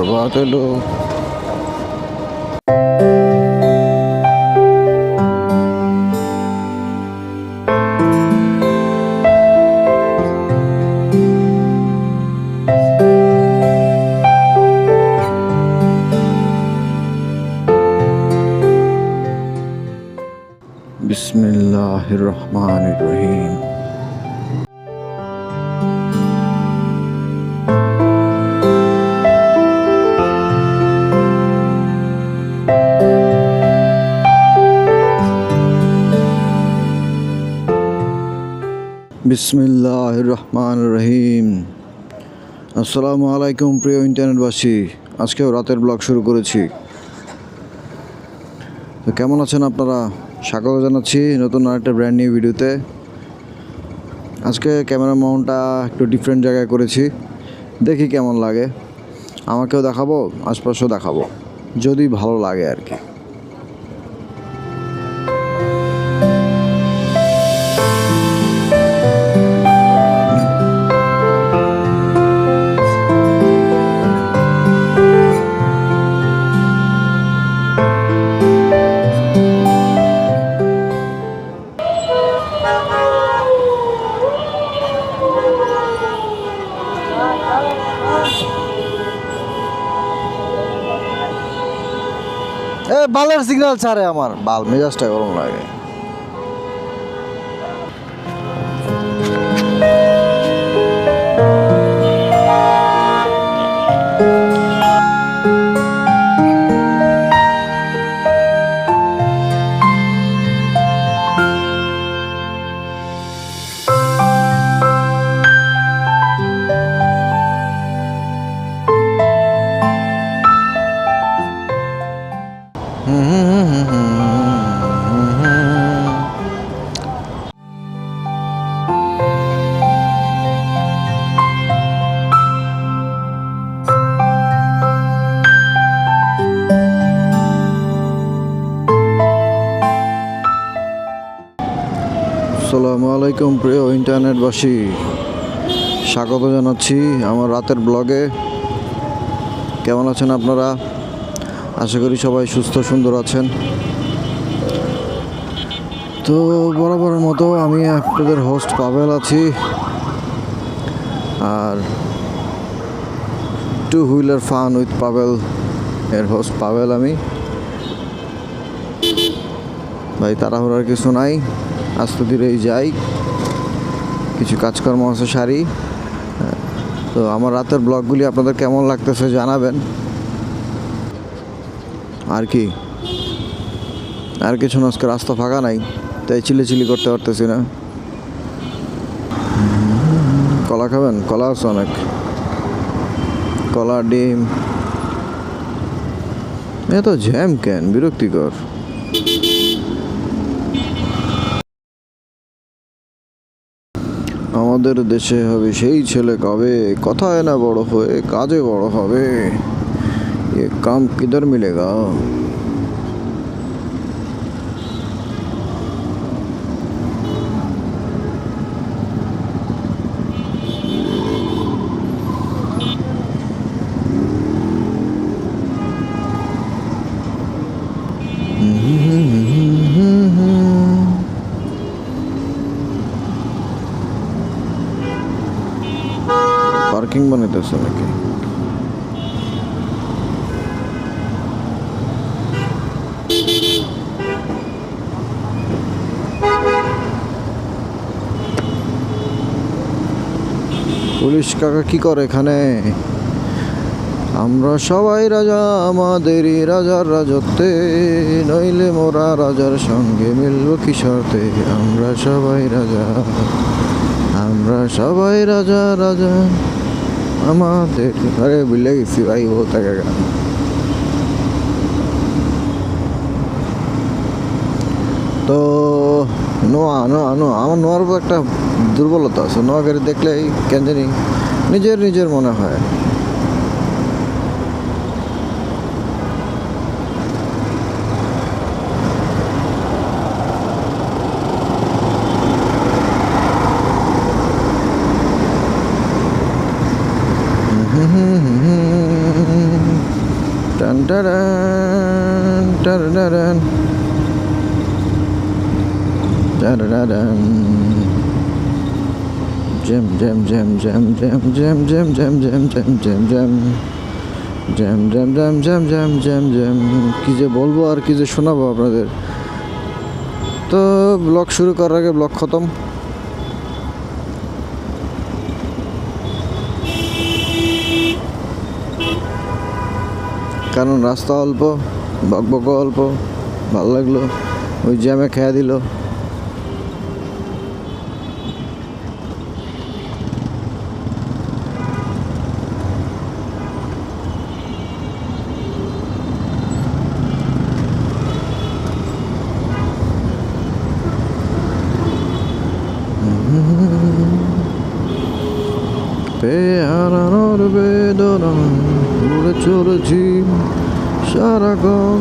প্রভাত এলো। বিসমিল্লাহির রহমানির রহিম। বিসমিল্লাহির রহমানির রহিম। আসসালামু আলাইকুম প্রিয় ইন্টারনেটবাসী, আজকেও রাতের ব্লগ শুরু করেছি। তো কেমন আছেন আপনারা? স্বাগত জানাচ্ছি নতুন আরেকটা ব্র্যান্ড নিউ ভিডিওতে। আজকে ক্যামেরা মাউন্টটা একটু ডিফারেন্ট জায়গায় করেছি, দেখি কেমন লাগে। আমাকেও দেখাবো, আশপাশেও দেখাবো, যদি ভালো লাগে আর কি। বালের সিগন্যাল ছাড়ে, আমার বাল মেজাজটা গরম লাগে। আসসালামু আলাইকুম প্রিয় ইন্টারনেটবাসী, স্বাগত জানাচ্ছি আমার রাতের ব্লগে। কেমন আছেন আপনারা? আশা করি সবাই সুস্থ সুন্দর আছেন। তো বরাবরের মতো আমি আপনাদের হোস্ট পাভেল আছি, আর two wheeler fun with Pavel এর হোস্ট পাভেল আমি। ভাই তাড়াহুড়ার কিছু নাই, আস্তে ধীরেই যাই, কিছু কাজকর্ম আছে সারি। তো আমার রাতের ব্লগগুলি আপনাদের কেমন লাগতেছে জানাবেন। আর কি, আর কিছু না, আজকে রাস্তা ফাঁকা নাই, তাই চিলি করতে পারতেছি না। কলা খাবেন? কলা আছে অনেক, কলা ডিম। এত জ্যাম কেন, বিরক্তিকর। আমাদের দেশে হবে সেই ছেলে কবে, কথায় না বড় হয়ে কাজে বড় হবে, ये काम किधर मिलेगा। পার্কিং বানাইতেছে নাকি? পুলিশ কাকা কি করে এখানে? আমরা সবাই রাজা আমাদেরই রাজার রাজত্বে, নইলে মোরা রাজার সঙ্গে মিলব কি শর্তে। আমরা সবাই রাজা, আমরা সবাই রাজা রাজা আমাদের। আরে ভুলে গেছি ভাই, ও থাকে গান। তো নোয়া নোয়া নোয়া আমার নোয়ার উপর একটা দুর্বলতা আছে, নোয়া গাড়ি দেখলেই কেন জানি নিজের মনে হয়। টান টারান টারান টারান জ্যাম জ্যাম জ্যাম জ্যাম জ্যাম জ্যাম জ্যাম জ্যাম জ্যাম জ্যাম জ্যাম জ্যাম জ্যাম জ্যাম জ্যাম জ্যাম জ্যাম জ্যাম জ্যাম কী যে বলবো আর কী যে শোনাবো আপনাদের। তো ব্লগ শুরু করার আগে ব্লগ খতম। কারণ রাস্তা অল্প, বকবক অল্প, ভালো লাগলো, ওই জ্যামে খেয়া দিল। পেয়ারানোর বেদনা উড়ে চলেছি সারাক্ষণ,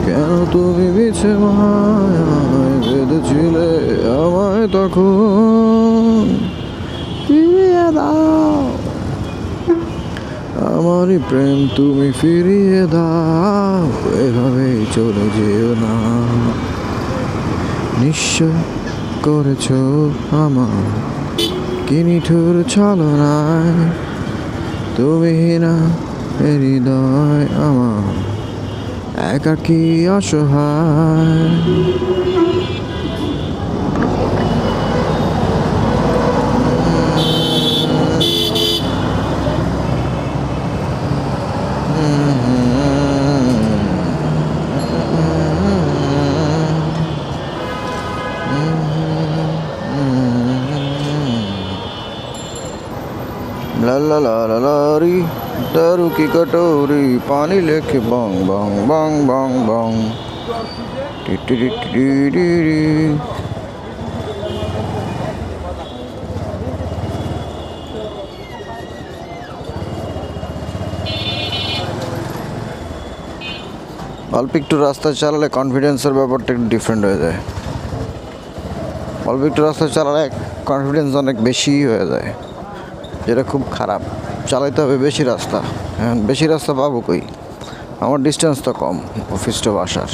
কেন তুমি বিছে মায়ায় বেঁধেছিলে আমায় তখন। ফিরিয়ে দাও আমারই প্রেম, তুমি ফিরিয়ে দাও, এভাবেই চলে যেও না। নিশ্চয় করেছ আমার কি নিঠুর ছলনায়, তুমি না হৃদয় আমার একাকী অসহায়। ला ला ला ला ला री दारू की कटोरी पानी लेके बंग बंग बंग बंग बंग T T T T T T. অল্প একটু রাস্তা চালালে কনফিডেন্সের ব্যাপারটা একটু ডিফারেন্ট হয়ে যায়। অল্প একটু রাস্তা চালালে কনফিডেন্স অনেক বেশি হয়ে যায়, যেটা খুব খারাপ। চালাইতে হবে বেশি রাস্তা। হ্যাঁ, বেশি রাস্তা পাবো কই, আমার ডিস্টেন্স তো কম অফিস টু বাসার।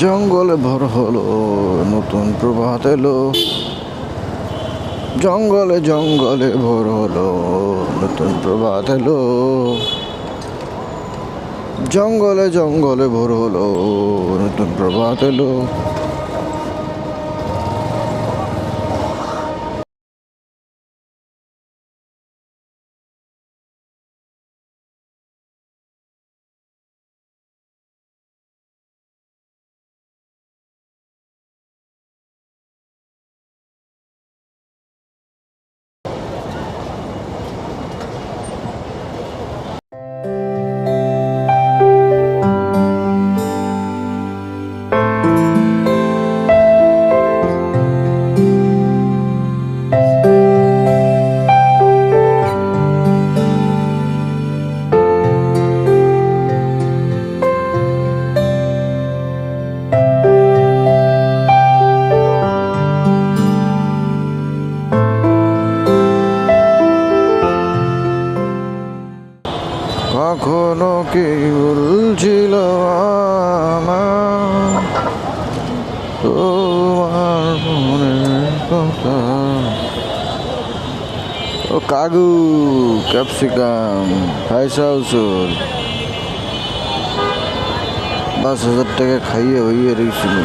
জঙ্গলে ভর হলো নতুন প্রভাত এলো, জঙ্গলে জঙ্গলে ভর হলো নতুন প্রভাত এলো, জঙ্গলে জঙ্গলে ভর হলো নতুন প্রভাত এলো। কখনো কি ভুলছিল আমার তোমার মনের কথা। ও কাগু ক্যাপসিকাম পয়সা উসুল ৫,০০০ টাকা খাইয়ে হইয়ে রয়েছিল।